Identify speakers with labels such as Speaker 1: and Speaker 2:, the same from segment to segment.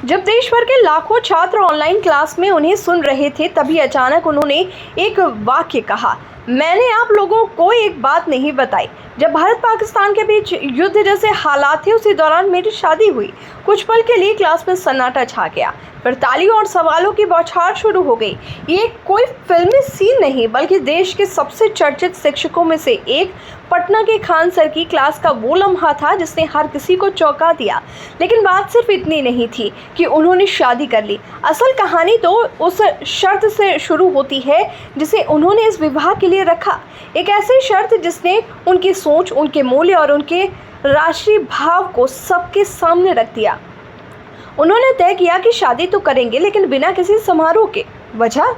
Speaker 1: जब देश भर के लाखों छात्र ऑनलाइन क्लास में उन्हें सुन रहे थे, तभी अचानक उन्होंने एक वाक्य कहा, मैंने आप लोगों को एक बात नहीं बताई। जब भारत पाकिस्तान के बीच युद्ध जैसे हालात थे, उसी दौरान मेरी शादी हुई। कुछ पल के लिए क्लास में सन्नाटा छा गया, फिर तालियों और सवालों की बौछार शुरू हो गई। ये कोई फिल्मी सीन नहीं, बल्कि देश के सबसे चर्चित शिक्षकों में से एक पटना के खान सर की क्लास का वो लम्हा था जिसने हर किसी को चौंका दिया। लेकिन बात सिर्फ इतनी नहीं थी कि उन्होंने शादी कर ली। असल कहानी तो उस शर्त से शुरू होती है जिसे उन्होंने इस विवाह के लिए रखा। एक ऐसी शर्त जिसने उनकी सोच, उनके मूल्य और उनके राष्ट्रीय भाव को सबके सामने रख दिया। उन्होंने तय किया कि शादी तो करेंगे, लेकिन बिना किसी समारोह के। वजह,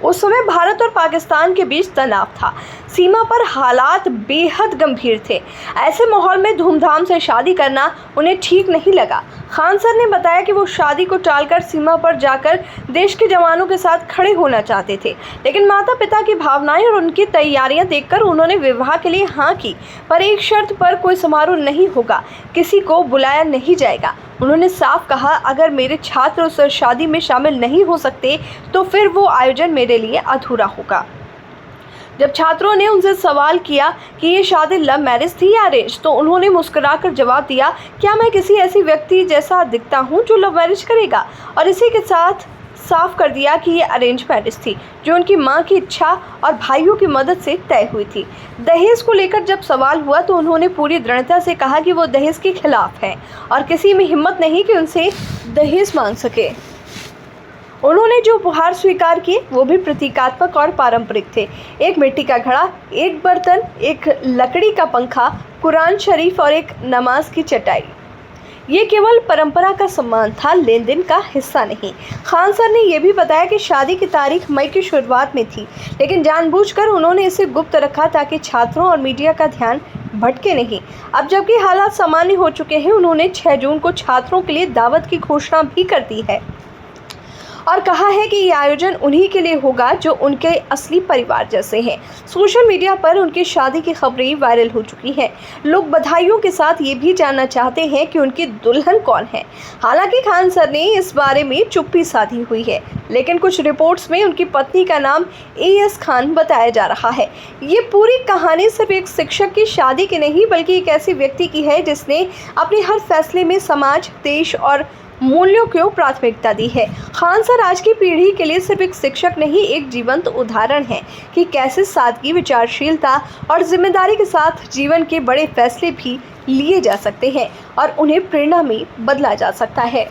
Speaker 1: उस समय भारत और पाकिस्तान के बीच तनाव था। सीमा पर हालात बेहद गंभीर थे। ऐसे माहौल में धूमधाम से शादी करना उन्हें ठीक नहीं लगा। खान सर ने बताया कि वो शादी को टालकर सीमा पर जाकर देश के जवानों के साथ खड़े होना चाहते थे, लेकिन माता पिता की भावनाएं और उनकी तैयारियां देखकर उन्होंने विवाह के लिए हाँ की, पर एक शर्त पर कोई समारोह नहीं होगा, किसी को बुलाया नहीं जाएगा। उन्होंने साफ कहा, अगर मेरे छात्र उस शादी में शामिल नहीं हो सकते तो फिर वो आयोजन मेरे लिए अधूरा होगा। जब छात्रों ने उनसे सवाल किया कि ये शादी लव मैरिज थी या अरेंज, तो उन्होंने मुस्कुराकर जवाब दिया, क्या मैं किसी ऐसी व्यक्ति जैसा दिखता हूँ जो लव मैरिज करेगा? और इसी के साथ साफ कर दिया कि ये अरेंज मैरिज थी, जो उनकी मां की इच्छा और भाइयों की मदद से तय हुई थी। दहेज को लेकर जब सवाल हुआ तो उन्होंने पूरी दृढ़ता से कहा कि वो दहेज के खिलाफ हैं और किसी में हिम्मत नहीं कि उनसे दहेज मांग सके। उन्होंने जो उपहार स्वीकार किए वो भी प्रतीकात्मक और पारंपरिक थे। एक मिट्टी का घड़ा, एक बर्तन, एक लकड़ी का पंखा, कुरान शरीफ और एक नमाज की चटाई। ये केवल परंपरा का सम्मान था, लेन देन का हिस्सा नहीं। खान सर ने यह भी बताया कि शादी की तारीख मई की शुरुआत में थी, लेकिन जानबूझकर उन्होंने इसे गुप्त रखा ताकि छात्रों और मीडिया का ध्यान भटके नहीं। अब जबकि हालात सामान्य हो चुके हैं, उन्होंने 6 जून को छात्रों के लिए दावत की घोषणा भी कर दी है और कहा है कि ये आयोजन उन्हीं के लिए होगा जो उनके असली परिवार जैसे हैं। सोशल मीडिया पर उनकी शादी की खबरें वायरल हो चुकी हैं। लोग बधाइयों के साथ ये भी जानना चाहते हैं कि उनकी दुल्हन कौन है। हालांकि खान सर ने इस बारे में चुप्पी साधी हुई है, लेकिन कुछ रिपोर्ट्स में उनकी पत्नी का नाम AS खान बताया जा रहा है। ये पूरी कहानी सिर्फ एक शिक्षक की शादी की नहीं, बल्कि एक ऐसी व्यक्ति की है जिसने अपने हर फैसले में समाज, देश और मूल्यों को प्राथमिकता दी है। खान सर आज की पीढ़ी के लिए सिर्फ एक शिक्षक नहीं, एक जीवंत उदाहरण है कि कैसे सादगी, विचारशीलता और जिम्मेदारी के साथ जीवन के बड़े फैसले भी लिए जा सकते हैं और उन्हें प्रेरणा में बदला जा सकता है।